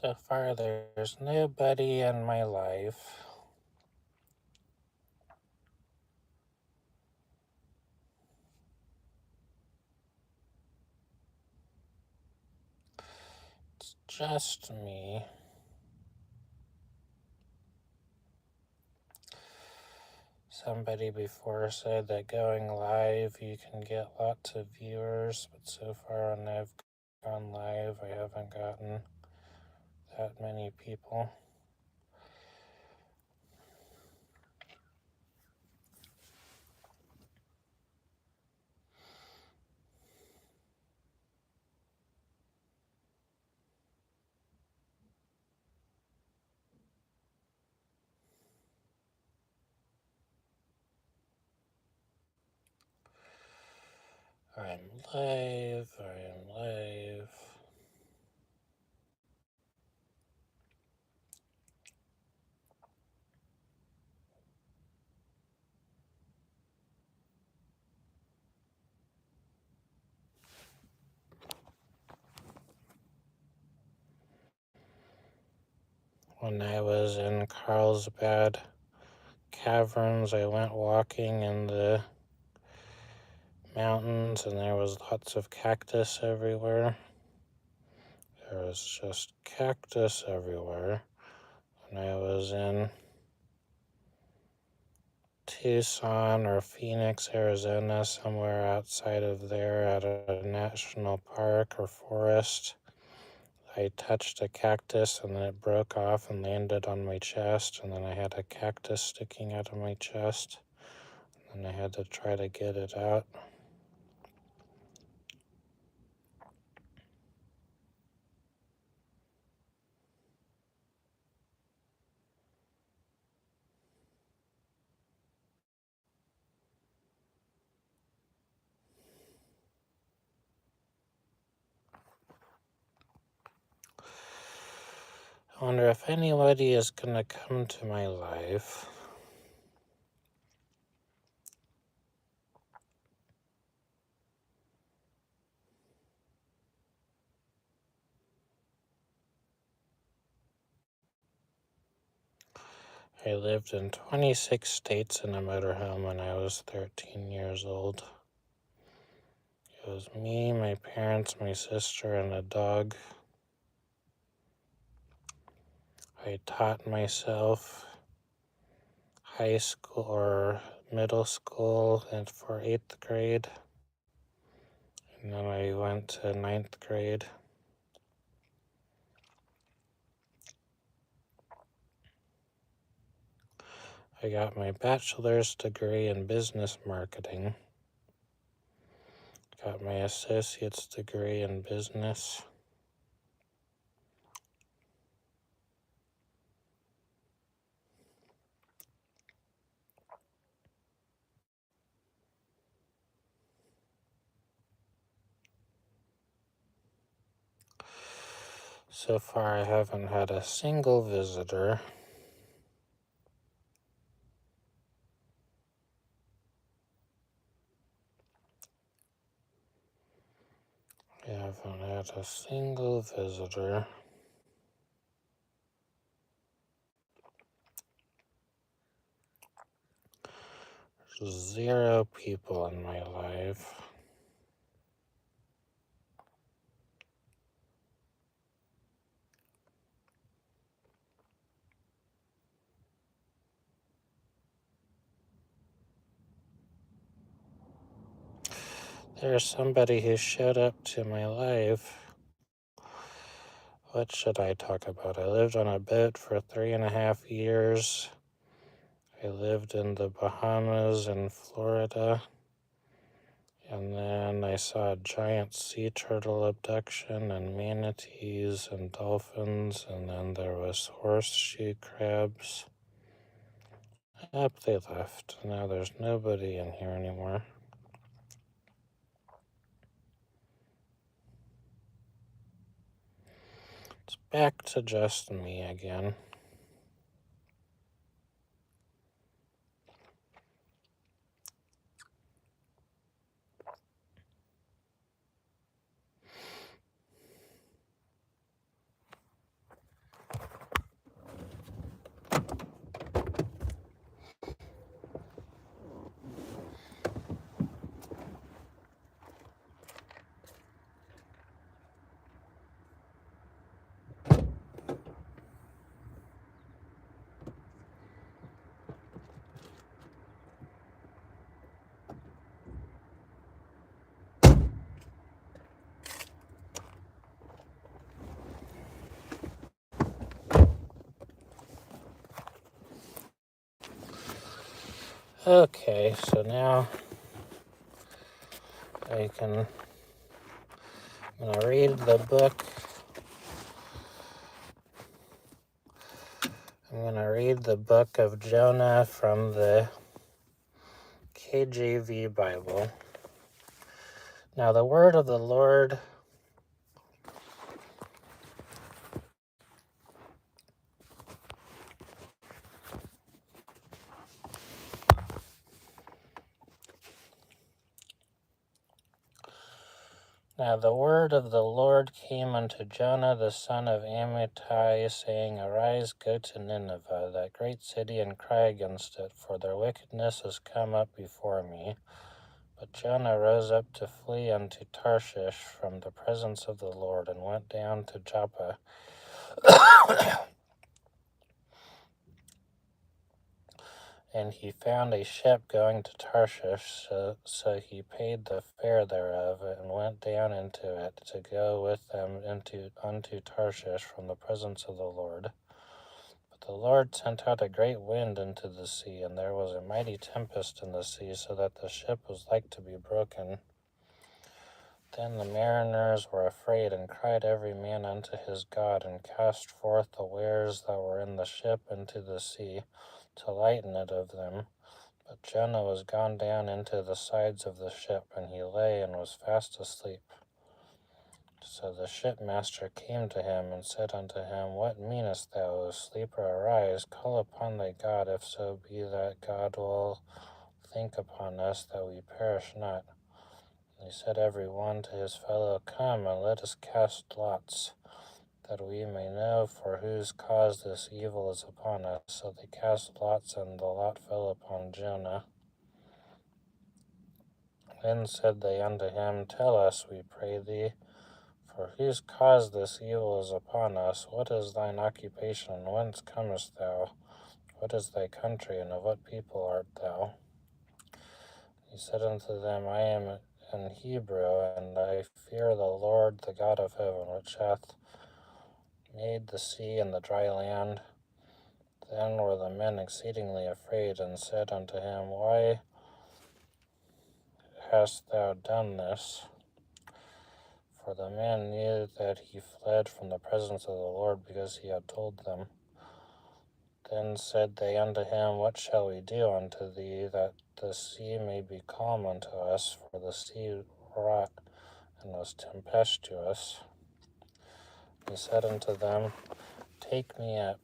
So far, there's nobody in my life. It's just me. Somebody before said that going live you can get lots of viewers, but so far when I've gone live, I haven't gotten that many people. I'm live. When I was in Carlsbad Caverns, I went walking in the mountains and there was lots of cactus everywhere. There was just cactus everywhere. When I was in Tucson or Phoenix, Arizona, somewhere outside of there at a national park or forest, I touched a cactus and then it broke off and landed on my chest, and then I had a cactus sticking out of my chest, and I had to try to get it out. I wonder if anybody is gonna come to my life. I lived in 26 states in a motorhome when I was 13 years old. It was me, my parents, my sister, and a dog. I taught myself high school or middle school and for 8th grade. And then I went to 9th grade. I got my bachelor's degree in business marketing. Got my associate's degree in business. So far, I haven't had a single visitor. I haven't had a single visitor. There's 0 people in my life. There's somebody who showed up to my life. What should I talk about? I lived on a boat for 3.5 years. I lived in the Bahamas and Florida. And then I saw a giant sea turtle abduction and manatees and dolphins. And then there was horseshoe crabs. Yep, they left. Now there's nobody in here anymore. It's back to just me again. Okay, so now I'm gonna read the book. I'm gonna read the book of Jonah from the KJV Bible. Now the word of the Lord Now the word of the Lord came unto Jonah the son of Amittai, saying, Arise, go to Nineveh, that great city, and cry against it, for their wickedness is come up before me. But Jonah rose up to flee unto Tarshish from the presence of the Lord, and went down to Joppa. And he found a ship going to Tarshish, so he paid the fare thereof, and went down into it, to go with them unto Tarshish from the presence of the Lord. But the Lord sent out a great wind into the sea, and there was a mighty tempest in the sea, so that the ship was like to be broken. Then the mariners were afraid, and cried every man unto his God, and cast forth the wares that were in the ship into the sea, to lighten it of them. But Jonah was gone down into the sides of the ship, and he lay and was fast asleep. So the shipmaster came to him, and said unto him, What meanest thou, O sleeper? Arise, call upon thy God, if so be that God will think upon us, that we perish not. And he said every one to his fellow, Come, and let us cast lots, that we may know for whose cause this evil is upon us. So they cast lots, and the lot fell upon Jonah. Then said they unto him, Tell us, we pray thee, for whose cause this evil is upon us? What is thine occupation, and whence comest thou? What is thy country, and of what people art thou? He said unto them, I am an Hebrew, and I fear the Lord, the God of heaven, which hath made the sea and the dry land. Then were the men exceedingly afraid, and said unto him, Why hast thou done this? For the men knew that he fled from the presence of the Lord, because he had told them. Then said they unto him, What shall we do unto thee, that the sea may be calm unto us? For the sea wrought and was tempestuous. He said unto them, Take me up